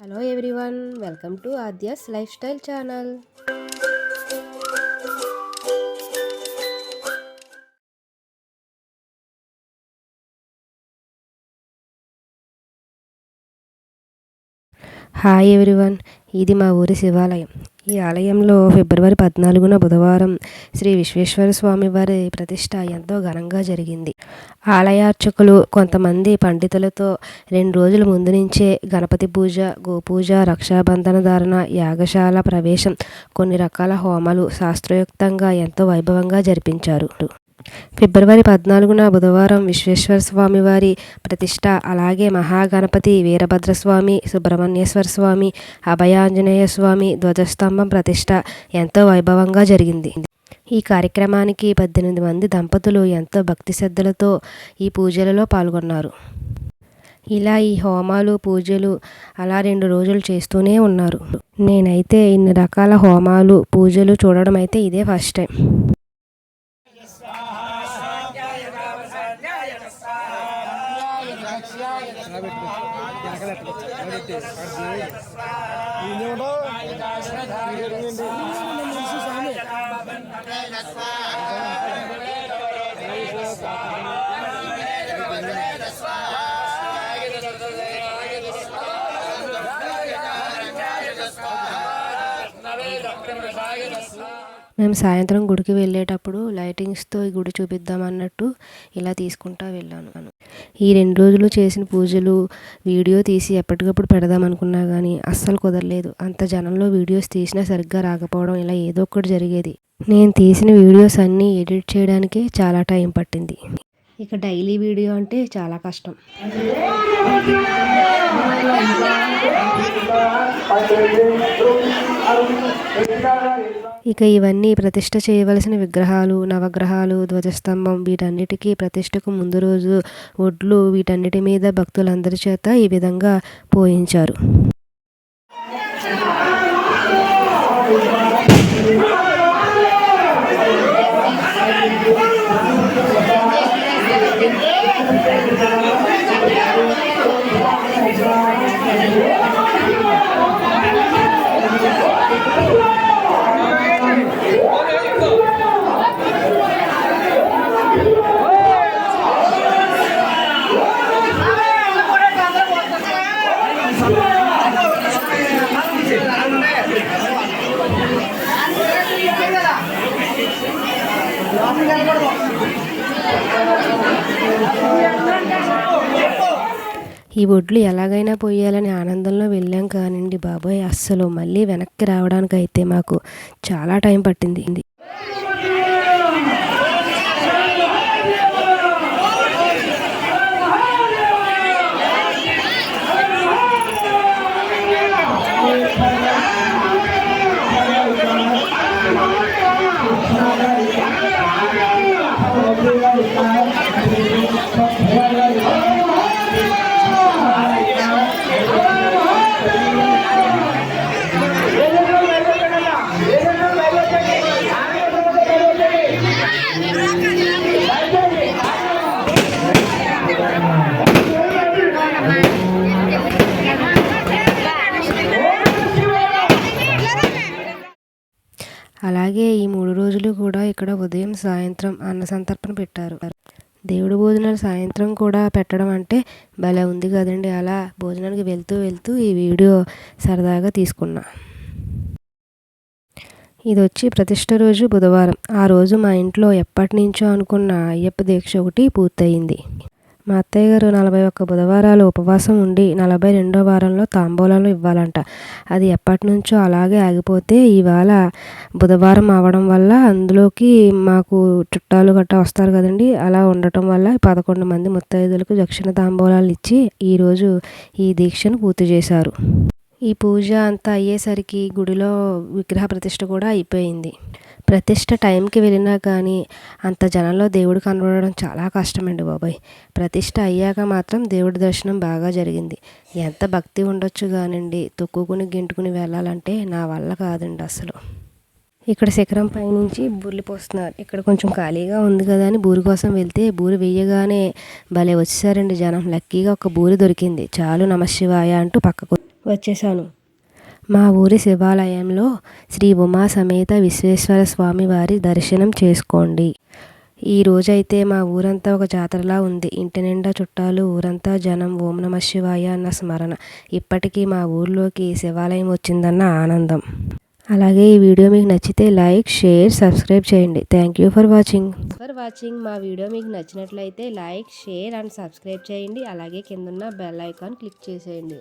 Hello everyone, welcome to Aadya's life style channel. Hi everyone, ఇది మా ఊరి శివాలయం. ఈ ఆలయంలో ఫిబ్రవరి 14న బుధవారం శ్రీ విశ్వేశ్వర స్వామి వారి ప్రతిష్ట ఎంతో ఘనంగా జరిగింది. ఆలయార్చకులు కొంతమంది పండితులతో 2 రోజుల ముందు నుంచే గణపతి పూజ, గోపూజ, రక్షాబంధన ధారణ, యాగశాల ప్రవేశం, కొన్ని రకాల హోమాలు శాస్త్రోక్తంగా ఎంతో వైభవంగా జరిపించారు. ఫిబ్రవరి 14న బుధవారం విశ్వేశ్వర స్వామి వారి ప్రతిష్ట, అలాగే మహాగణపతి, వీరభద్రస్వామి, సుబ్రహ్మణ్యేశ్వర స్వామి, అభయాంజనేయ స్వామి ధ్వజస్తంభం ప్రతిష్ట ఎంతో వైభవంగా జరిగింది. ఈ కార్యక్రమానికి 18 మంది దంపతులు ఎంతో భక్తి శ్రద్ధలతో ఈ పూజలలో పాల్గొన్నారు. ఇలా ఈ హోమాలు, పూజలు అలా 2 రోజులు చేస్తూనే ఉన్నారు. నేనైతే ఇన్ని రకాల హోమాలు, పూజలు చూడడం అయితే ఇదే ఫస్ట్ టైం. మేము సాయంత్రం గుడికి వెళ్ళేటప్పుడు లైటింగ్స్తో ఈ గుడి చూపిద్దాం అన్నట్టు ఇలా తీసుకుంటా వెళ్ళాను. ఈ 2 రోజులు చేసిన పూజలు వీడియో తీసి ఎప్పటికప్పుడు పెడదాం అనుకున్నా కానీ అస్సలు కుదరలేదు. అంత జనంలో వీడియోస్ తీసినా సరిగ్గా రాకపోవడం, ఇలా ఏదో ఒకటి జరిగేది. నేను తీసిన వీడియోస్ అన్నీ ఎడిట్ చేయడానికే చాలా టైం పట్టింది. ఇక డైలీ వీడియో అంటే చాలా కష్టం. ఇక ఇవన్నీ ప్రతిష్ఠ చేయవలసిన విగ్రహాలు, నవగ్రహాలు, ధ్వజస్తంభం, వీటన్నిటికీ ప్రతిష్ఠకు ముందు రోజు ఒడ్లు, వీటన్నిటి మీద భక్తులందరి చేత ఈ విధంగా పోయించారు. ఈ ఒడ్లు ఎలాగైనా పోయాలని ఆనందంలో వెళ్ళాం కానివ్వండి బాబోయ్, అస్సలు మళ్ళీ వెనక్కి రావడానికి అయితే మాకు చాలా టైం పట్టింది. అలాగే ఈ 3 రోజులు కూడా ఇక్కడ ఉదయం, సాయంత్రం అన్న సంతర్పణ పెట్టారు. దేవుడి భోజనాలు సాయంత్రం కూడా పెట్టడం అంటే భలే ఉంది కదండి. అలా భోజనానికి వెళ్తూ ఈ వీడియో సరదాగా తీసుకున్నా. ఇది వచ్చి ప్రతిష్ఠ రోజు బుధవారం. ఆ రోజు మా ఇంట్లో ఎప్పటి నుంచో అనుకున్న అయ్యప్ప దీక్ష ఒకటి పూర్తయింది. మా అత్తయ్య గారు 41 బుధవారాలు ఉపవాసం ఉండి 42వ వారంలో తాంబూలాలు ఇవ్వాలంట. అది ఎప్పటి నుంచో అలాగే ఆగిపోతే ఇవాళ బుధవారం అవడం వల్ల అందులోకి మాకు చుట్టాలు గట్టా వస్తారు కదండి, అలా ఉండటం వల్ల 11 మంది ముత్తైదులకు దక్షిణ తాంబూలాలు ఇచ్చి ఈరోజు ఈ దీక్షను పూర్తి చేశారు. ఈ పూజ అంతా అయ్యేసరికి గుడిలో విగ్రహ ప్రతిష్ఠ కూడా అయిపోయింది. ప్రతిష్ఠ టైంకి వెళ్ళినా కానీ అంత జనంలో దేవుడు కనబడడం చాలా కష్టమండి బాబాయ్. ప్రతిష్ఠ అయ్యాక మాత్రం దేవుడి దర్శనం బాగా జరిగింది. ఎంత భక్తి ఉండొచ్చు కానండి, తొక్కుకుని గింటుకుని వెళ్ళాలంటే నా వల్ల కాదండి అసలు. ఇక్కడ శిఖరం పైనుంచి బూరెలు పోస్తున్నారు. ఇక్కడ కొంచెం ఖాళీగా ఉంది కదా అని బూరి కోసం వెళ్తే బూరి వేయగానే భలే వచ్చేసారండి జనం. లక్కీగా ఒక బూరి దొరికింది. చాలు నమశివాయ అంటూ పక్కకు వచ్చేసాను. మా ఊరి శివాలయంలో శ్రీ ఉమా సమేత విశ్వేశ్వర స్వామి వారి దర్శనం చేసుకోండి. ఈ రోజైతే మా ఊరంతా ఒక జాతరలా ఉంది. ఇంటి నిండా చుట్టాలు, ఊరంతా జనం. ఓం నమ శివాయ అన్న స్మరణ. ఇప్పటికీ మా ఊర్లోకి శివాలయం వచ్చిందన్న ఆనందం. అలాగే ఈ వీడియో మీకు నచ్చితే లైక్, షేర్, సబ్స్క్రైబ్ చేయండి. Thank you for watching. మా వీడియో మీకు నచ్చినట్లయితే లైక్, షేర్ అండ్ సబ్స్క్రైబ్ చేయండి. అలాగే కిందున్న బెల్ ఐకాన్ క్లిక్ చేసేయండి.